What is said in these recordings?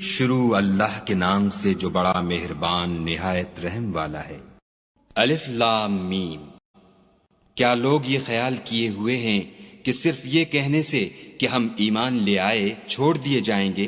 شروع اللہ کے نام سے جو بڑا مہربان نہایت رحم والا ہے۔ الف لام میم۔ کیا لوگ یہ خیال کیے ہوئے ہیں کہ صرف یہ کہنے سے کہ ہم ایمان لے آئے چھوڑ دیے جائیں گے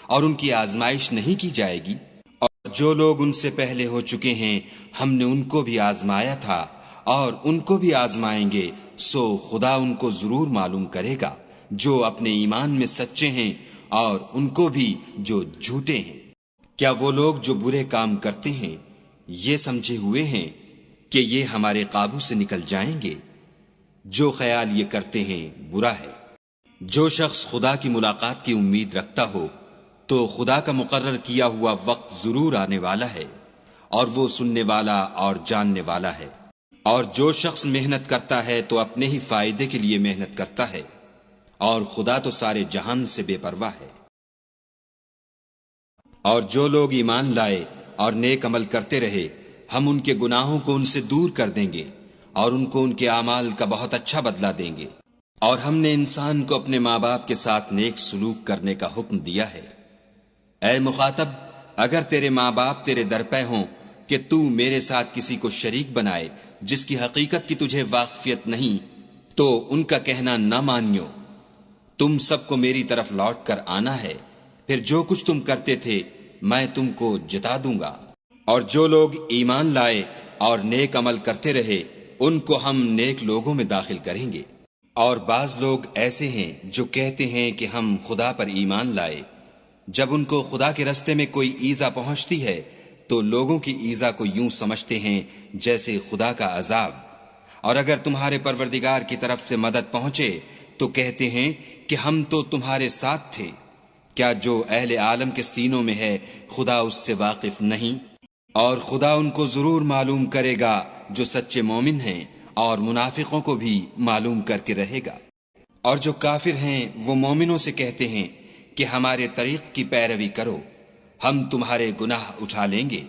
اور ان کی آزمائش نہیں کی جائے گی؟ اور جو لوگ ان سے پہلے ہو چکے ہیں ہم نے ان کو بھی آزمایا تھا اور ان کو بھی آزمائیں گے، سو خدا ان کو ضرور معلوم کرے گا جو اپنے ایمان میں سچے ہیں اور ان کو بھی جو جھوٹے ہیں۔ کیا وہ لوگ جو برے کام کرتے ہیں یہ سمجھے ہوئے ہیں کہ یہ ہمارے قابو سے نکل جائیں گے؟ جو خیال یہ کرتے ہیں برا ہے۔ جو شخص خدا کی ملاقات کی امید رکھتا ہو تو خدا کا مقرر کیا ہوا وقت ضرور آنے والا ہے، اور وہ سننے والا اور جاننے والا ہے۔ اور جو شخص محنت کرتا ہے تو اپنے ہی فائدے کے لیے محنت کرتا ہے، اور خدا تو سارے جہان سے بے پرواہ ہے۔ اور جو لوگ ایمان لائے اور نیک عمل کرتے رہے ہم ان کے گناہوں کو ان سے دور کر دیں گے اور ان کو ان کے اعمال کا بہت اچھا بدلہ دیں گے۔ اور ہم نے انسان کو اپنے ماں باپ کے ساتھ نیک سلوک کرنے کا حکم دیا ہے۔ اے مخاطب، اگر تیرے ماں باپ تیرے در پہ ہوں کہ تو میرے ساتھ کسی کو شریک بنائے جس کی حقیقت کی تجھے واقفیت نہیں، تو ان کا کہنا نہ مانیو۔ تم سب کو میری طرف لوٹ کر آنا ہے، پھر جو کچھ تم کرتے تھے میں تم کو جتا دوں گا۔ اور جو لوگ ایمان لائے اور نیک عمل کرتے رہے ان کو ہم نیک لوگوں میں داخل کریں گے۔ اور بعض لوگ ایسے ہیں جو کہتے ہیں کہ ہم خدا پر ایمان لائے، جب ان کو خدا کے رستے میں کوئی ایذا پہنچتی ہے تو لوگوں کی ایذا کو یوں سمجھتے ہیں جیسے خدا کا عذاب، اور اگر تمہارے پروردگار کی طرف سے مدد پہنچے تو کہتے ہیں کہ ہم تو تمہارے ساتھ تھے۔ کیا جو اہل عالم کے سینوں میں ہے خدا اس سے واقف نہیں؟ اور خدا ان کو ضرور معلوم کرے گا جو سچے مومن ہیں، اور منافقوں کو بھی معلوم کر کے رہے گا۔ اور جو کافر ہیں وہ مومنوں سے کہتے ہیں کہ ہمارے طریق کی پیروی کرو، ہم تمہارے گناہ اٹھا لیں گے،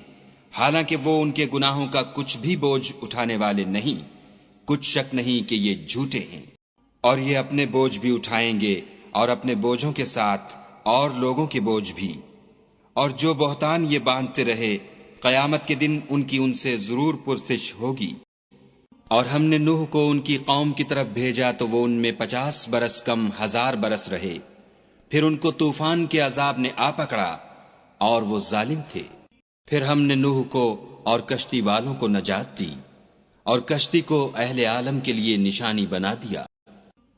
حالانکہ وہ ان کے گناہوں کا کچھ بھی بوجھ اٹھانے والے نہیں۔ کچھ شک نہیں کہ یہ جھوٹے ہیں۔ اور یہ اپنے بوجھ بھی اٹھائیں گے اور اپنے بوجھوں کے ساتھ اور لوگوں کے بوجھ بھی۔ اور جو بہتان یہ باندھتے رہے قیامت کے دن ان کی ان سے ضرور پرسش ہوگی۔ اور ہم نے نوح کو ان کی قوم کی طرف بھیجا تو وہ ان میں 50 برس کم 1000 برس رہے، پھر ان کو طوفان کے عذاب نے آ پکڑا اور وہ ظالم تھے۔ پھر ہم نے نوح کو اور کشتی والوں کو نجات دی، اور کشتی کو اہل عالم کے لیے نشانی بنا دیا۔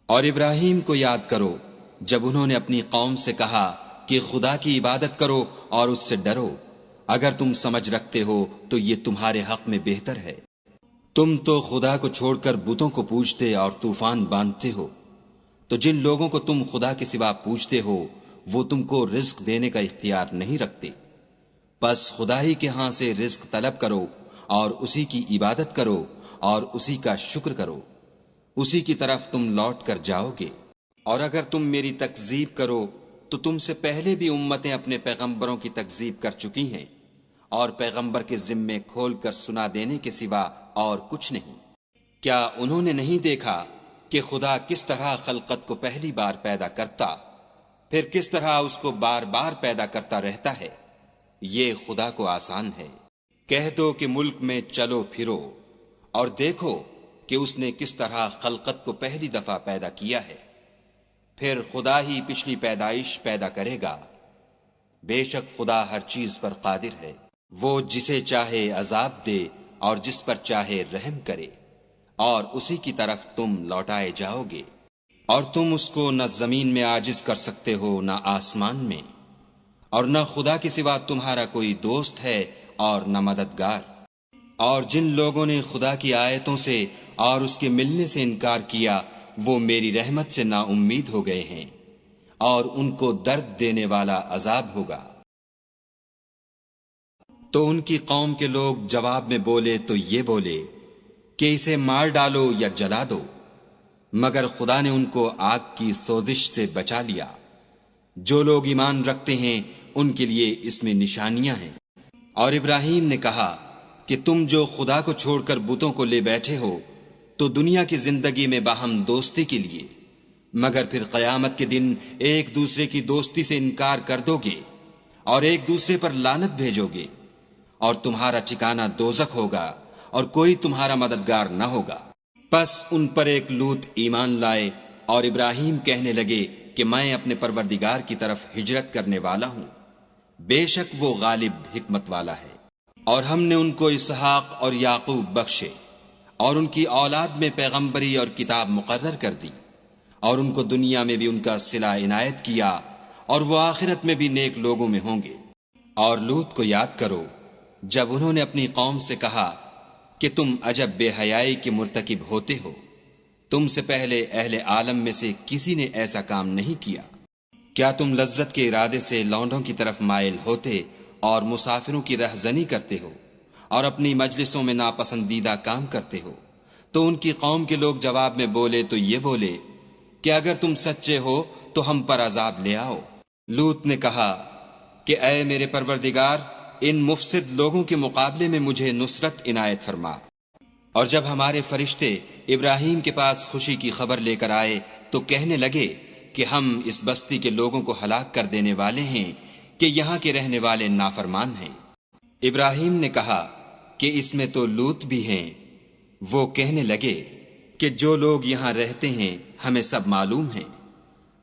اور ابراہیم کو یاد کرو جب انہوں نے اپنی قوم سے کہا کہ خدا کی عبادت کرو اور اس سے ڈرو، اگر تم سمجھ رکھتے ہو تو یہ تمہارے حق میں بہتر ہے۔ تم تو خدا کو چھوڑ کر بتوں کو پوجتے اور طوفان باندھتے ہو، تو جن لوگوں کو تم خدا کے سوا پوجتے ہو وہ تم کو رزق دینے کا اختیار نہیں رکھتے۔ بس خدا ہی کے ہاں سے رزق طلب کرو اور اسی کی عبادت کرو اور اسی کا شکر کرو، اسی کی طرف تم لوٹ کر جاؤ گے۔ اور اگر تم میری تکذیب کرو تو تم سے پہلے بھی امتیں اپنے پیغمبروں کی تکذیب کر چکی ہیں، اور پیغمبر کے ذمے کھول کر سنا دینے کے سوا اور کچھ نہیں۔ کیا انہوں نے نہیں دیکھا کہ خدا کس طرح خلقت کو پہلی بار پیدا کرتا، پھر کس طرح اس کو بار بار پیدا کرتا رہتا ہے؟ یہ خدا کو آسان ہے۔ کہہ دو کہ ملک میں چلو پھرو اور دیکھو کہ اس نے کس طرح خلقت کو پہلی دفعہ پیدا کیا ہے، پھر خدا ہی پچھلی پیدائش پیدا کرے گا۔ بے شک خدا ہر چیز پر قادر ہے۔ وہ جسے چاہے عذاب دے اور جس پر چاہے رحم کرے، اور اسی کی طرف تم لوٹائے جاؤ گے۔ اور تم اس کو نہ زمین میں عاجز کر سکتے ہو نہ آسمان میں، اور نہ خدا کے سوا تمہارا کوئی دوست ہے اور نہ مددگار۔ اور جن لوگوں نے خدا کی آیتوں سے اور اس کے ملنے سے انکار کیا وہ میری رحمت سے نا امید ہو گئے ہیں، اور ان کو درد دینے والا عذاب ہوگا۔ تو ان کی قوم کے لوگ جواب میں بولے تو یہ بولے کہ اسے مار ڈالو یا جلا دو، مگر خدا نے ان کو آگ کی سوزش سے بچا لیا۔ جو لوگ ایمان رکھتے ہیں ان کے لیے اس میں نشانیاں ہیں۔ اور ابراہیم نے کہا کہ تم جو خدا کو چھوڑ کر بتوں کو لے بیٹھے ہو تو دنیا کی زندگی میں باہم دوستی کے لیے، مگر پھر قیامت کے دن ایک دوسرے کی دوستی سے انکار کر دو گے، اور ایک دوسرے پر لعنت بھیجو گے، اور تمہارا ٹھکانہ دوزخ ہوگا اور کوئی تمہارا مددگار نہ ہوگا۔ پس ان پر ایک لوط ایمان لائے اور ابراہیم کہنے لگے کہ میں اپنے پروردگار کی طرف ہجرت کرنے والا ہوں، بے شک وہ غالب حکمت والا ہے۔ اور ہم نے ان کو اسحاق اور یعقوب بخشے، اور ان کی اولاد میں پیغمبری اور کتاب مقرر کر دی، اور ان کو دنیا میں بھی ان کا صلہ عنایت کیا، اور وہ آخرت میں بھی نیک لوگوں میں ہوں گے۔ اور لوط کو یاد کرو جب انہوں نے اپنی قوم سے کہا کہ تم عجب بے حیائی کے مرتکب ہوتے ہو، تم سے پہلے اہل عالم میں سے کسی نے ایسا کام نہیں کیا۔ کیا تم لذت کے ارادے سے لونڈوں کی طرف مائل ہوتے اور مسافروں کی رہزنی کرتے ہو اور اپنی مجلسوں میں ناپسندیدہ کام کرتے ہو؟ تو ان کی قوم کے لوگ جواب میں بولے تو یہ بولے کہ اگر تم سچے ہو تو ہم پر عذاب لے آؤ۔ لوط نے کہا کہ اے میرے پروردگار، ان مفسد لوگوں کے مقابلے میں مجھے نصرت عنایت فرما۔ اور جب ہمارے فرشتے ابراہیم کے پاس خوشی کی خبر لے کر آئے تو کہنے لگے کہ ہم اس بستی کے لوگوں کو ہلاک کر دینے والے ہیں کہ یہاں کے رہنے والے نافرمان ہیں۔ ابراہیم نے کہا کہ اس میں تو لوط بھی ہیں۔ وہ کہنے لگے کہ جو لوگ یہاں رہتے ہیں ہمیں سب معلوم ہیں،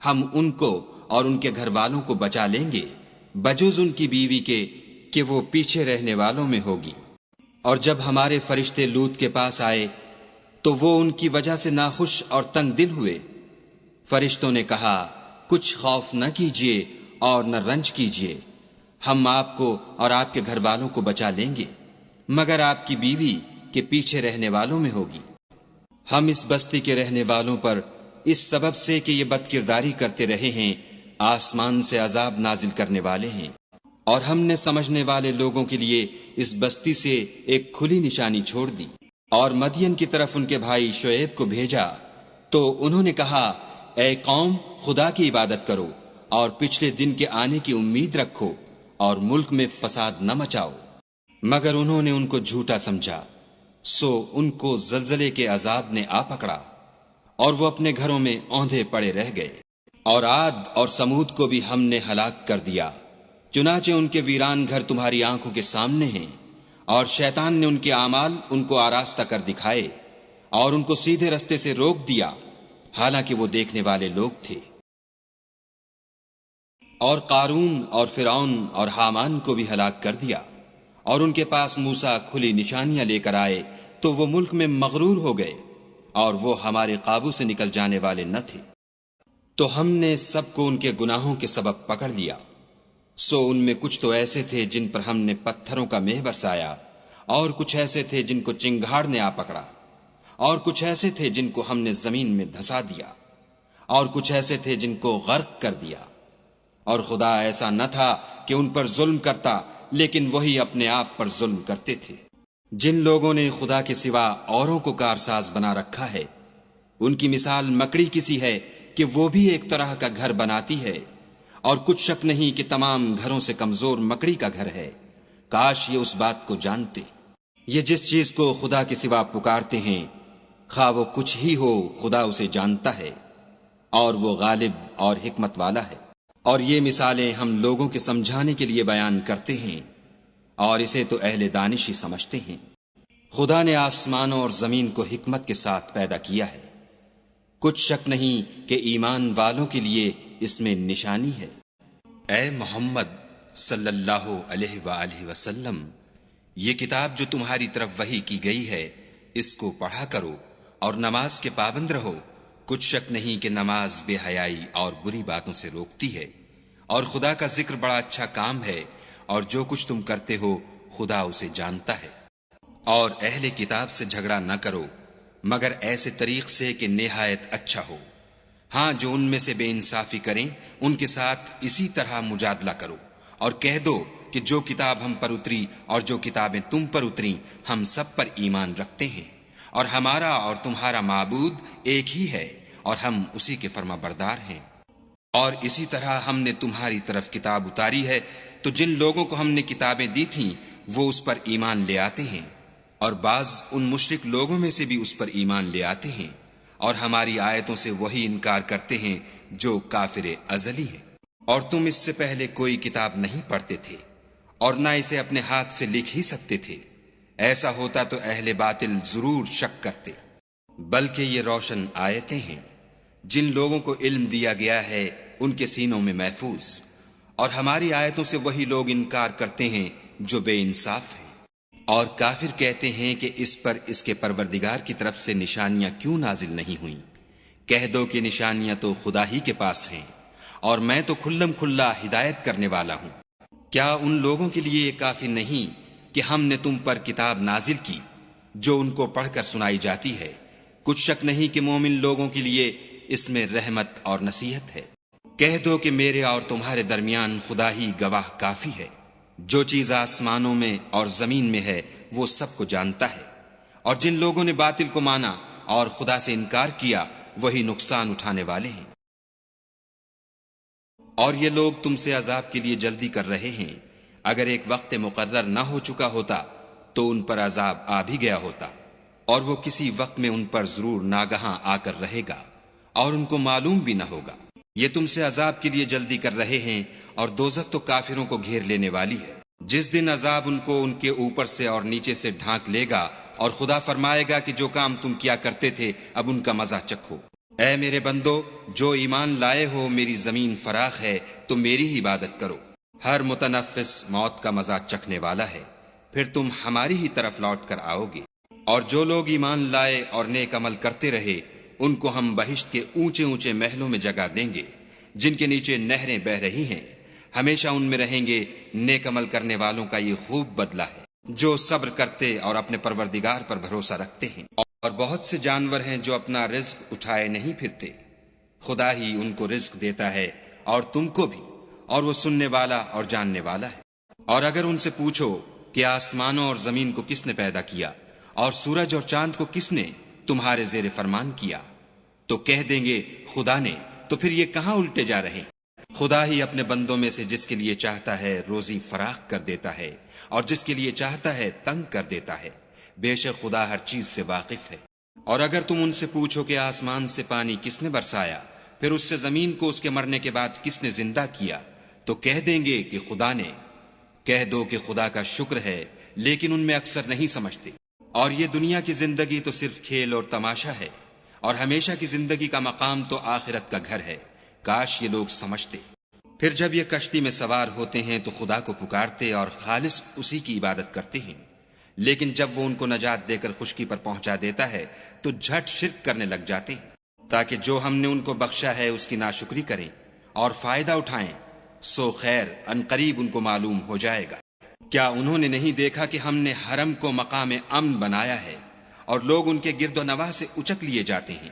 ہم ان کو اور ان کے گھر والوں کو بچا لیں گے، بجز ان کی بیوی کے کہ وہ پیچھے رہنے والوں میں ہوگی۔ اور جب ہمارے فرشتے لوط کے پاس آئے تو وہ ان کی وجہ سے ناخوش اور تنگ دل ہوئے۔ فرشتوں نے کہا کچھ خوف نہ کیجیے اور نہ رنج کیجیے، ہم آپ کو اور آپ کے گھر والوں کو بچا لیں گے، مگر آپ کی بیوی کے پیچھے رہنے والوں میں ہوگی۔ ہم اس بستی کے رہنے والوں پر اس سبب سے کہ یہ بد کرداری کرتے رہے ہیں آسمان سے عذاب نازل کرنے والے ہیں، اور ہم نے سمجھنے والے لوگوں کے لیے اس بستی سے ایک کھلی نشانی چھوڑ دی۔ اور مدین کی طرف ان کے بھائی شعیب کو بھیجا تو انہوں نے کہا اے قوم، خدا کی عبادت کرو اور پچھلے دن کے آنے کی امید رکھو اور ملک میں فساد نہ مچاؤ، مگر انہوں نے ان کو جھوٹا سمجھا، سو ان کو زلزلے کے عذاب نے آ پکڑا اور وہ اپنے گھروں میں اوندھے پڑے رہ گئے۔ اور عاد اور سمود کو بھی ہم نے ہلاک کر دیا، چنانچہ ان کے ویران گھر تمہاری آنکھوں کے سامنے ہیں، اور شیطان نے ان کے اعمال ان کو آراستہ کر دکھائے اور ان کو سیدھے رستے سے روک دیا، حالانکہ وہ دیکھنے والے لوگ تھے۔ اور قارون اور فرعون اور حامان کو بھی ہلاک کر دیا، اور ان کے پاس موسیٰ کھلی نشانیاں لے کر آئے تو وہ ملک میں مغرور ہو گئے اور وہ ہمارے قابو سے نکل جانے والے نہ تھے۔ تو ہم نے سب کو ان کے گناہوں کے سبب پکڑ لیا، سو ان میں کچھ تو ایسے تھے جن پر ہم نے پتھروں کا مہ برسایا، اور کچھ ایسے تھے جن کو چنگھاڑ نے آ پکڑا، اور کچھ ایسے تھے جن کو ہم نے زمین میں دھسا دیا، اور کچھ ایسے تھے جن کو غرق کر دیا۔ اور خدا ایسا نہ تھا کہ ان پر ظلم کرتا، لیکن وہی اپنے آپ پر ظلم کرتے تھے۔ جن لوگوں نے خدا کے سوا اوروں کو کارساز بنا رکھا ہے، ان کی مثال مکڑی کسی ہے کہ وہ بھی ایک طرح کا گھر بناتی ہے، اور کچھ شک نہیں کہ تمام گھروں سے کمزور مکڑی کا گھر ہے۔ کاش یہ اس بات کو جانتے۔ یہ جس چیز کو خدا کے سوا پکارتے ہیں، خواہ وہ کچھ ہی ہو، خدا اسے جانتا ہے، اور وہ غالب اور حکمت والا ہے۔ اور یہ مثالیں ہم لوگوں کے سمجھانے کے لیے بیان کرتے ہیں، اور اسے تو اہل دانش ہی سمجھتے ہیں۔ خدا نے آسمانوں اور زمین کو حکمت کے ساتھ پیدا کیا ہے، کچھ شک نہیں کہ ایمان والوں کے لیے اس میں نشانی ہے۔ اے محمد صلی اللہ علیہ وآلہ وسلم، یہ کتاب جو تمہاری طرف وحی کی گئی ہے، اس کو پڑھا کرو اور نماز کے پابند رہو۔ کچھ شک نہیں کہ نماز بے حیائی اور بری باتوں سے روکتی ہے، اور خدا کا ذکر بڑا اچھا کام ہے، اور جو کچھ تم کرتے ہو خدا اسے جانتا ہے۔ اور اہل کتاب سے جھگڑا نہ کرو مگر ایسے طریق سے کہ نہایت اچھا ہو۔ ہاں، جو ان میں سے بے انصافی کریں ان کے ساتھ اسی طرح مجادلہ کرو، اور کہہ دو کہ جو کتاب ہم پر اتری اور جو کتابیں تم پر اتریں ہم سب پر ایمان رکھتے ہیں، اور ہمارا اور تمہارا معبود ایک ہی ہے، اور ہم اسی کے فرما بردار ہیں۔ اور اسی طرح ہم نے تمہاری طرف کتاب اتاری ہے، تو جن لوگوں کو ہم نے کتابیں دی تھیں وہ اس پر ایمان لے آتے ہیں، اور بعض ان مشرک لوگوں میں سے بھی اس پر ایمان لے آتے ہیں، اور ہماری آیتوں سے وہی انکار کرتے ہیں جو کافر ازلی ہیں۔ اور تم اس سے پہلے کوئی کتاب نہیں پڑھتے تھے اور نہ اسے اپنے ہاتھ سے لکھ ہی سکتے تھے۔ ایسا ہوتا تو اہل باطل ضرور شک کرتے، بلکہ یہ روشن آیتیں ہیں جن لوگوں کو علم دیا گیا ہے ان کے سینوں میں محفوظ، اور ہماری آیتوں سے وہی لوگ انکار کرتے ہیں جو بے انصاف ہیں۔ اور کافر کہتے ہیں کہ اس پر اس کے پروردگار کی طرف سے نشانیاں کیوں نازل نہیں ہوئیں؟ کہہ دو کہ نشانیاں تو خدا ہی کے پاس ہیں، اور میں تو کھلم کھلا ہدایت کرنے والا ہوں۔ کیا ان لوگوں کے لیے یہ کافی نہیں کہ ہم نے تم پر کتاب نازل کی جو ان کو پڑھ کر سنائی جاتی ہے؟ کچھ شک نہیں کہ مومن لوگوں کے لیے اس میں رحمت اور نصیحت ہے۔ کہہ دو کہ میرے اور تمہارے درمیان خدا ہی گواہ کافی ہے، جو چیز آسمانوں میں اور زمین میں ہے وہ سب کو جانتا ہے۔ اور جن لوگوں نے باطل کو مانا اور خدا سے انکار کیا وہی نقصان اٹھانے والے ہیں۔ اور یہ لوگ تم سے عذاب کے لیے جلدی کر رہے ہیں، اگر ایک وقت مقرر نہ ہو چکا ہوتا تو ان پر عذاب آ بھی گیا ہوتا، اور وہ کسی وقت میں ان پر ضرور ناگہاں آ کر رہے گا اور ان کو معلوم بھی نہ ہوگا۔ یہ تم سے عذاب کے لیے جلدی کر رہے ہیں، اور دوزخ تو کافروں کو گھیر لینے والی ہے۔ جس دن عذاب ان کو ان کے اوپر سے اور نیچے سے ڈھانک لے گا، اور خدا فرمائے گا کہ جو کام تم کیا کرتے تھے اب ان کا مزہ چکھو۔ اے میرے بندو، جو ایمان لائے ہو میری زمین فراخ ہے تو میری ہی عبادت کرو۔ ہر متنفس موت کا مزہ چکھنے والا ہے، پھر تم ہماری ہی طرف لوٹ کر آؤ گے۔ اور جو لوگ ایمان لائے اور نیک عمل کرتے رہے ان کو ہم بہشت کے اونچے اونچے محلوں میں جگہ دیں گے جن کے نیچے نہریں بہ رہی ہیں، ہمیشہ ان میں رہیں گے۔ نیک عمل کرنے والوں کا یہ خوب بدلہ ہے جو صبر کرتے اور اپنے پروردگار پر بھروسہ رکھتے ہیں۔ اور بہت سے جانور ہیں جو اپنا رزق اٹھائے نہیں پھرتے، خدا ہی ان کو رزق دیتا ہے اور تم کو بھی، اور وہ سننے والا اور جاننے والا ہے۔ اور اگر ان سے پوچھو کہ آسمانوں اور زمین کو کس نے پیدا کیا اور سورج اور چاند کو کس نے تمہارے زیر فرمان کیا، تو کہہ دیں گے خدا نے۔ تو پھر یہ کہاں الٹے جا رہے ہیں؟ خدا ہی اپنے بندوں میں سے جس کے لیے چاہتا ہے روزی فراخ کر دیتا ہے اور جس کے لیے چاہتا ہے تنگ کر دیتا ہے۔ بے شک خدا ہر چیز سے واقف ہے۔ اور اگر تم ان سے پوچھو کہ آسمان سے پانی کس نے برسایا، پھر اس سے زمین کو اس کے مرنے کے بعد کس نے زندہ کیا، تو کہہ دیں گے کہ خدا نے۔ کہہ دو کہ خدا کا شکر ہے، لیکن ان میں اکثر نہیں سمجھتے۔ اور یہ دنیا کی زندگی تو صرف کھیل اور تماشا ہے، اور ہمیشہ کی زندگی کا مقام تو آخرت کا گھر ہے۔ کاش یہ لوگ سمجھتے۔ پھر جب یہ کشتی میں سوار ہوتے ہیں تو خدا کو پکارتے اور خالص اسی کی عبادت کرتے ہیں، لیکن جب وہ ان کو نجات دے کر خشکی پر پہنچا دیتا ہے تو جھٹ شرک کرنے لگ جاتے ہیں، تاکہ جو ہم نے ان کو بخشا ہے اس کی ناشکری کریں اور فائدہ اٹھائیں۔ سو خیر ان قریب ان کو معلوم ہو جائے گا۔ کیا انہوں نے نہیں دیکھا کہ ہم نے حرم کو مقام امن بنایا ہے اور لوگ ان کے گرد و نواح سے اچک لیے جاتے ہیں؟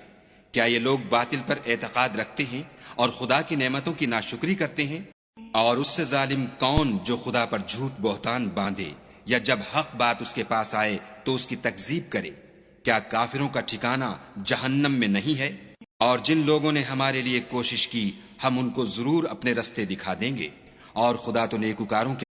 کیا یہ لوگ باطل پر اعتقاد رکھتے ہیں اور خدا کی نعمتوں کی ناشکری کرتے ہیں؟ اور اس سے ظالم کون جو خدا پر جھوٹ بہتان باندھے یا جب حق بات اس کے پاس آئے تو اس کی تکذیب کرے؟ کیا کافروں کا ٹھکانہ جہنم میں نہیں ہے؟ اور جن لوگوں نے ہمارے لیے کوشش کی ہم ان کو ضرور اپنے رستے دکھا دیں گے، اور خدا تو نیکوکاروں کے